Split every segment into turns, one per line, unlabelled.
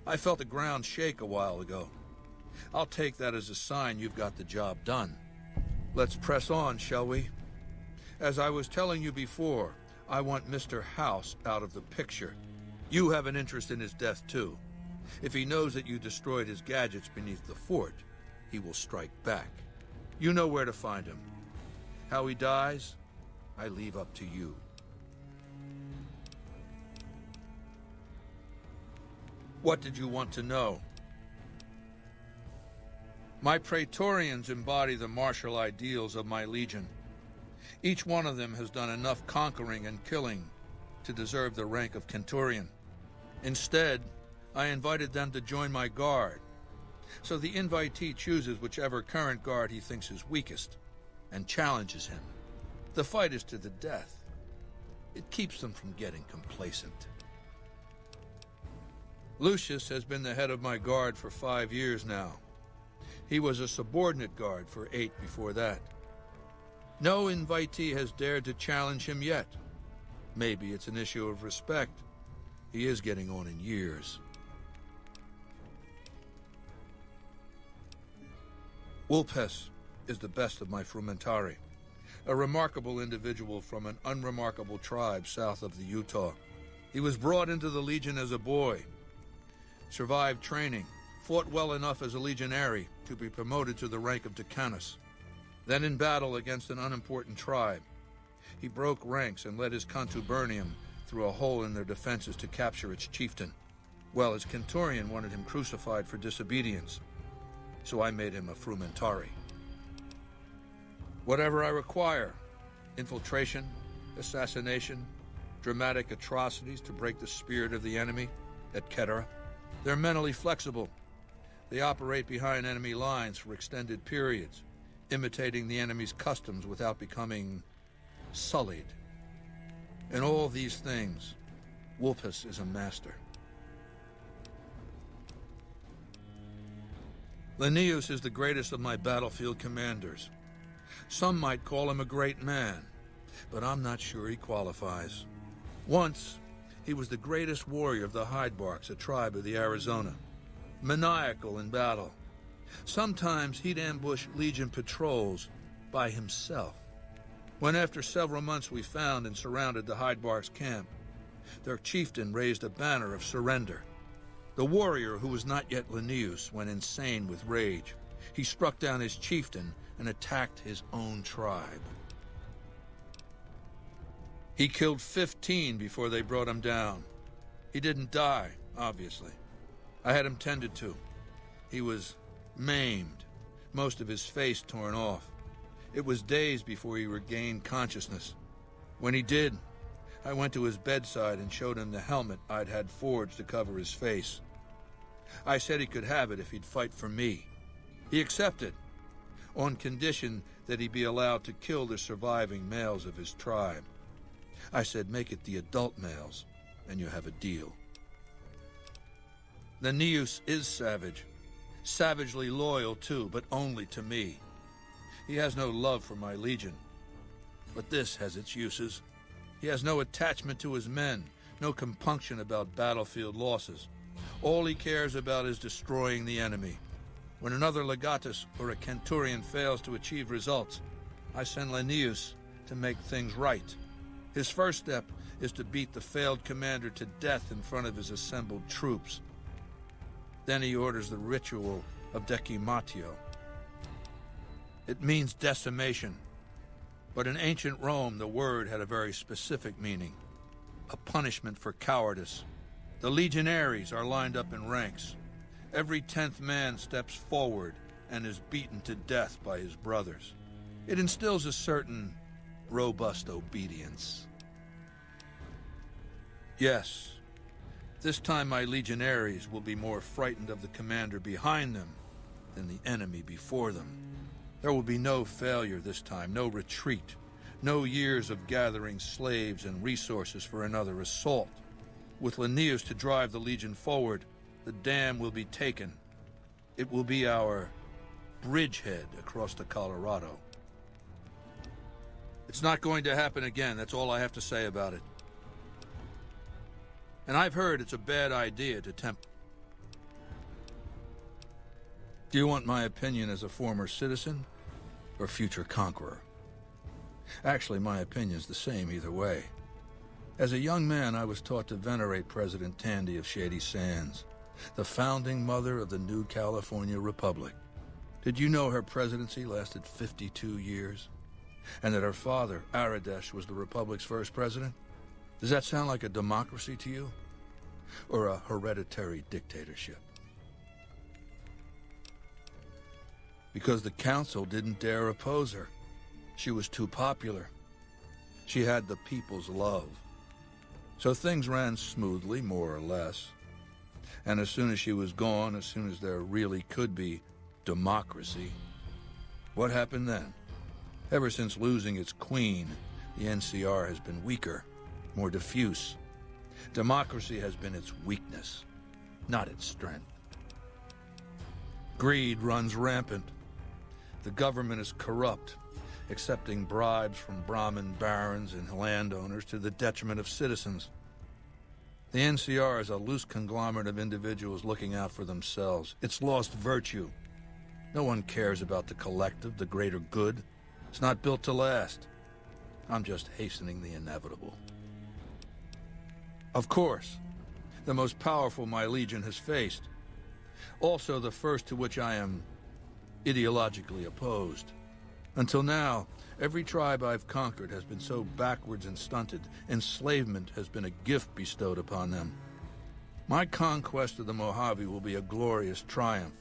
I felt the ground shake a while ago. I'll take that as a sign you've got the job done. Let's press on, shall we? As I was telling you before, I want Mr. House out of the picture. You have an interest in his death, too. If he knows that you destroyed his gadgets beneath the fort, he will strike back. You know where to find him. How he dies, I leave up to you. What did you want to know? My praetorians embody the martial ideals of my legion. Each one of them has done enough conquering and killing to deserve the rank of centurion. Instead, I invited them to join my guard. So the invitee chooses whichever current guard he thinks is weakest and challenges him. The fight is to the death. It keeps them from getting complacent. Lucius has been the head of my guard for 5 years now. He was a subordinate guard for 8 before that. No invitee has dared to challenge him yet. Maybe it's an issue of respect. He is getting on in years. Vulpes is the best of my Frumentarii, a remarkable individual from an unremarkable tribe south of the Utah. He was brought into the Legion as a boy, survived training, fought well enough as a legionary to be promoted to the rank of decanus. Then in battle against an unimportant tribe, he broke ranks and led his contubernarium through a hole in their defenses to capture its chieftain. Well, his centurion wanted him crucified for disobedience, so I made him a Frumentarii. Whatever I require, infiltration, assassination, dramatic atrocities to break the spirit of the enemy, etc. They're mentally flexible. They operate behind enemy lines for extended periods, imitating the enemy's customs without becoming sullied. In all these things, Vulpes is a master. Lanius is the greatest of my battlefield commanders. Some might call him a great man, but I'm not sure he qualifies. Once, he was the greatest warrior of the Hydebarks, a tribe of the Arizona. Maniacal in battle. Sometimes he'd ambush Legion patrols by himself. When after several months we found and surrounded the Hydebarks camp, their chieftain raised a banner of surrender. The warrior, who was not yet Lanius, went insane with rage. He struck down his chieftain and attacked his own tribe. He killed 15 before they brought him down. He didn't die, obviously. I had him tended to. He was maimed, most of his face torn off. It was days before he regained consciousness. When he did, I went to his bedside and showed him the helmet I'd had forged to cover his face. I said he could have it if he'd fight for me. He accepted, on condition that he be allowed to kill the surviving males of his tribe. I said, make it the adult males, and you have a deal. Lanius is savage. Savagely loyal, too, but only to me. He has no love for my legion. But this has its uses. He has no attachment to his men, no compunction about battlefield losses. All he cares about is destroying the enemy. When another legatus or a centurion fails to achieve results, I send Lanius to make things right. His first step is to beat the failed commander to death in front of his assembled troops. Then he orders the ritual of decimatio. It means decimation, but in ancient Rome the word had a very specific meaning, a punishment for cowardice. The legionaries are lined up in ranks. Every 10th man steps forward and is beaten to death by his brothers. It instills a certain robust obedience. Yes, this time my legionaries will be more frightened of the commander behind them than the enemy before them. There will be no failure this time, no retreat, no years of gathering slaves and resources for another assault. With Lanius to drive the legion forward, the dam will be taken. It will be our bridgehead across the Colorado. It's not going to happen again, that's all I have to say about it. And I've heard it's a bad idea to tempt... Do you want my opinion as a former citizen or future conqueror? Actually, my opinion's the same either way. As a young man, I was taught to venerate President Tandy of Shady Sands, the founding mother of the new California Republic. Did you know her presidency lasted 52 years? And that her father, Aradesh, was the Republic's first president? Does that sound like a democracy to you? Or a hereditary dictatorship? Because the council didn't dare oppose her. She was too popular. She had the people's love. So things ran smoothly, more or less. And as soon as she was gone, as soon as there really could be democracy, what happened then? Ever since losing its queen, the NCR has been weaker, more diffuse. Democracy has been its weakness, not its strength. Greed runs rampant. The government is corrupt, accepting bribes from Brahmin barons and landowners to the detriment of citizens. The NCR is a loose conglomerate of individuals looking out for themselves. It's lost virtue. No one cares about the collective, the greater good. It's not built to last. I'm just hastening the inevitable. Of course, the most powerful my legion has faced. Also the first to which I am ideologically opposed. Until now, every tribe I've conquered has been so backwards and stunted, enslavement has been a gift bestowed upon them. My conquest of the Mojave will be a glorious triumph,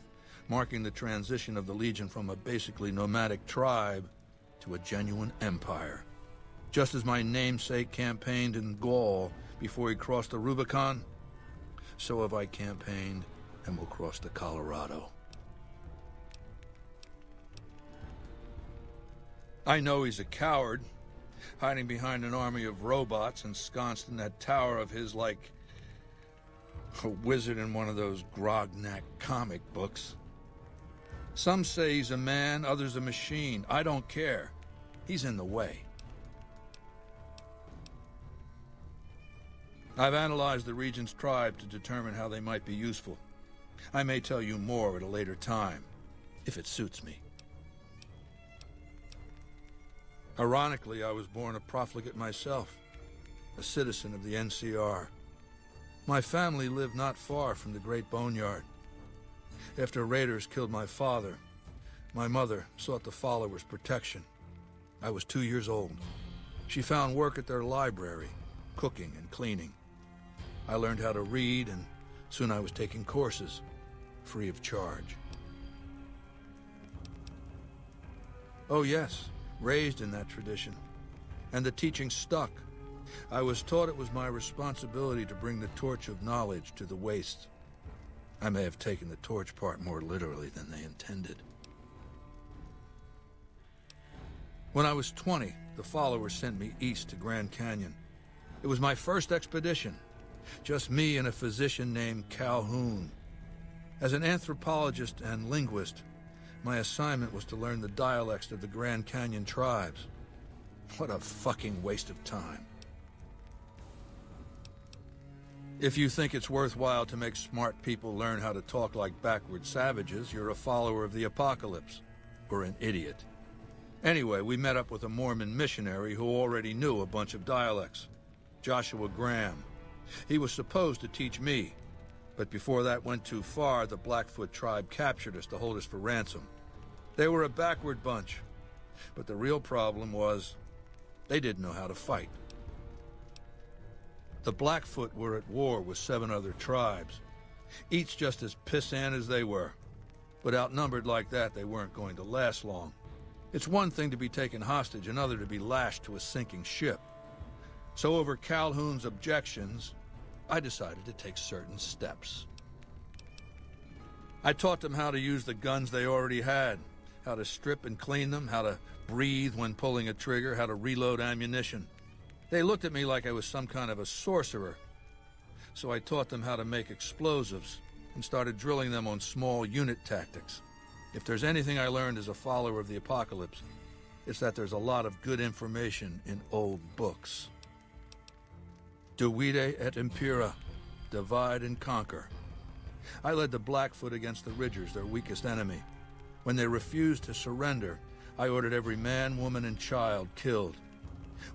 marking the transition of the Legion from a basically nomadic tribe to a genuine empire. Just as my namesake campaigned in Gaul before he crossed the Rubicon, so have I campaigned and will cross the Colorado. I know he's a coward, hiding behind an army of robots ensconced in that tower of his like a wizard in one of those Grognak comic books. Some say he's a man, others a machine. I don't care. He's in the way. I've analyzed the region's tribe to determine how they might be useful. I may tell you more at a later time, if it suits me. Ironically, I was born a profligate myself, a citizen of the NCR. My family lived not far from the Great Boneyard. After raiders killed my father, my mother sought the followers' protection. I was 2 years old. She found work at their library, cooking and cleaning. I learned how to read, and soon I was taking courses, free of charge. Oh yes, raised in that tradition. And the teaching stuck. I was taught it was my responsibility to bring the torch of knowledge to the waste. I may have taken the torch part more literally than they intended. When I was 20, the followers sent me east to Grand Canyon. It was my first expedition. Just me and a physician named Calhoun. As an anthropologist and linguist, my assignment was to learn the dialects of the Grand Canyon tribes. What a fucking waste of time. If you think it's worthwhile to make smart people learn how to talk like backward savages, you're a follower of the apocalypse, or an idiot. Anyway, we met up with a Mormon missionary who already knew a bunch of dialects, Joshua Graham. He was supposed to teach me, but before that went too far, the Blackfoot tribe captured us to hold us for ransom. They were a backward bunch, but the real problem was they didn't know how to fight. The Blackfoot were at war with 7 other tribes, each just as pissant as they were. But outnumbered like that, they weren't going to last long. It's one thing to be taken hostage, another to be lashed to a sinking ship. So over Calhoun's objections, I decided to take certain steps. I taught them how to use the guns they already had, how to strip and clean them, how to breathe when pulling a trigger, how to reload ammunition. They looked at me like I was some kind of a sorcerer. So I taught them how to make explosives and started drilling them on small unit tactics. If there's anything I learned as a follower of the apocalypse, it's that there's a lot of good information in old books. Divide et impera, divide and conquer. I led the Blackfoot against the Ridgers, their weakest enemy. When they refused to surrender, I ordered every man, woman, and child killed.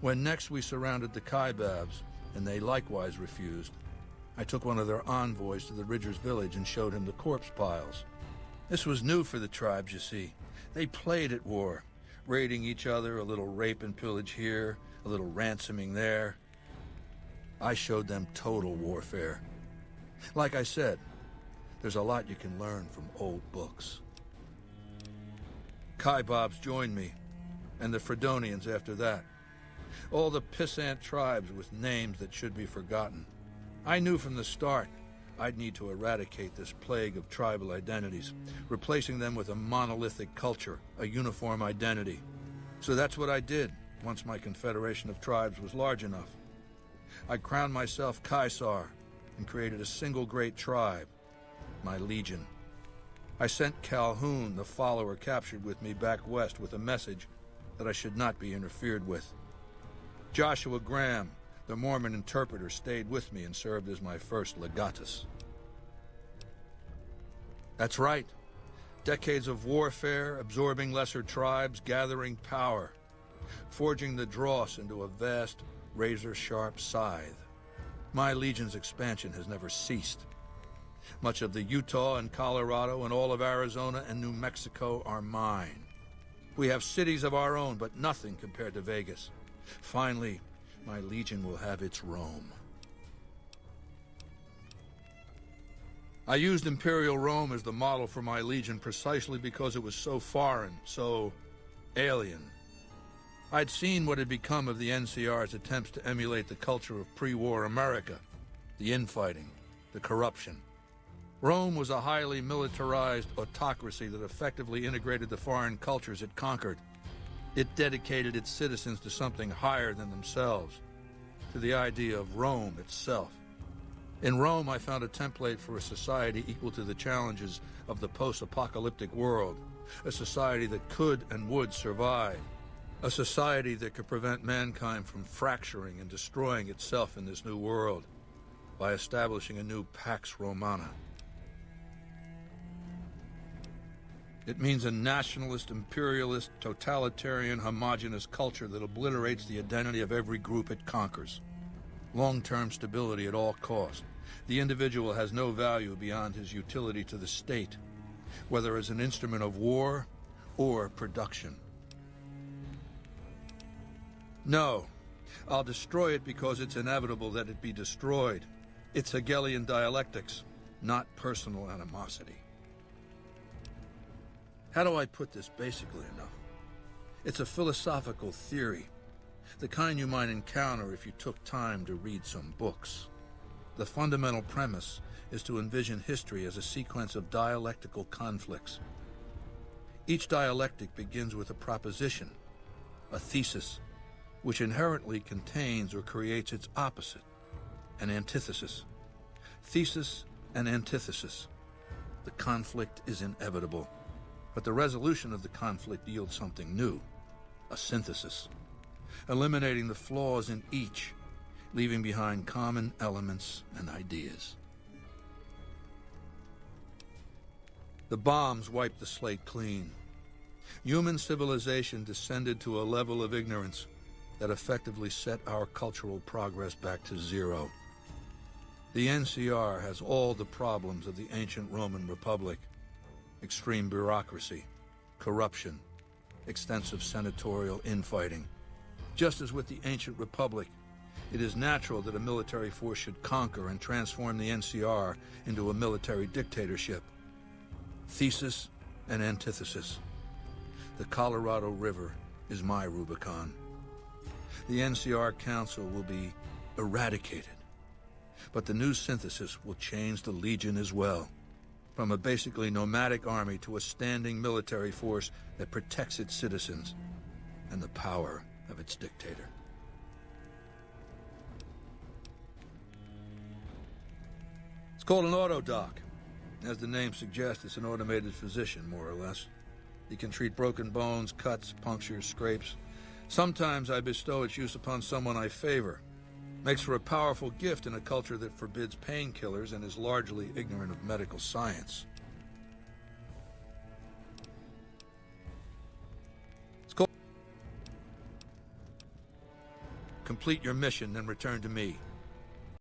When next we surrounded the Kaibabs, and they likewise refused, I took one of their envoys to the Ridgers' village and showed him the corpse piles. This was new for the tribes, you see. They played at war, raiding each other, a little rape and pillage here, a little ransoming there. I showed them total warfare. Like I said, there's a lot you can learn from old books. Kaibabs joined me, and the Fredonians after that. All the pissant tribes with names that should be forgotten. I knew from the start I'd need to eradicate this plague of tribal identities, replacing them with a monolithic culture, a uniform identity. So that's what I did once my confederation of tribes was large enough. I crowned myself Cesar and created a single great tribe, my legion. I sent Calhoun, the follower captured with me, back west with a message that I should not be interfered with. Joshua Graham, the Mormon interpreter, stayed with me and served as my first legatus. That's right. Decades of warfare, absorbing lesser tribes, gathering power, forging the dross into a vast, razor-sharp scythe. My legion's expansion has never ceased. Much of the Utah and Colorado and all of Arizona and New Mexico are mine. We have cities of our own, but nothing compared to Vegas. Finally, my legion will have its Rome. I used Imperial Rome as the model for my legion precisely because it was so foreign, so alien. I'd seen what had become of the NCR's attempts to emulate the culture of pre-war America, the infighting, the corruption. Rome was a highly militarized autocracy that effectively integrated the foreign cultures it conquered. It dedicated its citizens to something higher than themselves, to the idea of Rome itself. In Rome, I found a template for a society equal to the challenges of the post-apocalyptic world, a society that could and would survive, a society that could prevent mankind from fracturing and destroying itself in this new world by establishing a new Pax Romana. It means a nationalist, imperialist, totalitarian, homogenous culture that obliterates the identity of every group it conquers. Long-term stability at all costs. The individual has no value beyond his utility to the state, whether as an instrument of war or production. No, I'll destroy it because it's inevitable that it be destroyed. It's Hegelian dialectics, not personal animosity. How do I put this basically enough? It's a philosophical theory, the kind you might encounter if you took time to read some books. The fundamental premise is to envision history as a sequence of dialectical conflicts. Each dialectic begins with a proposition, a thesis, which inherently contains or creates its opposite, an antithesis. Thesis and antithesis. The conflict is inevitable, but the resolution of the conflict yields something new, a synthesis, eliminating the flaws in each, leaving behind common elements and ideas. The bombs wiped the slate clean. Human civilization descended to a level of ignorance that effectively set our cultural progress back to zero. The NCR has all the problems of the ancient Roman Republic: extreme bureaucracy, corruption, extensive senatorial infighting. Just as with the ancient Republic, it is natural that a military force should conquer and transform the NCR into a military dictatorship. Thesis and antithesis. The Colorado River is my Rubicon. The NCR Council will be eradicated, but the new synthesis will change the Legion as well, from a basically nomadic army to a standing military force that protects its citizens and the power of its dictator. It's called an autodoc. As the name suggests, it's an automated physician, more or less. He can treat broken bones, cuts, punctures, scrapes. Sometimes I bestow its use upon someone I favor, Makes for a powerful gift in a culture that forbids painkillers and is largely ignorant of medical science. Complete your mission and return to me.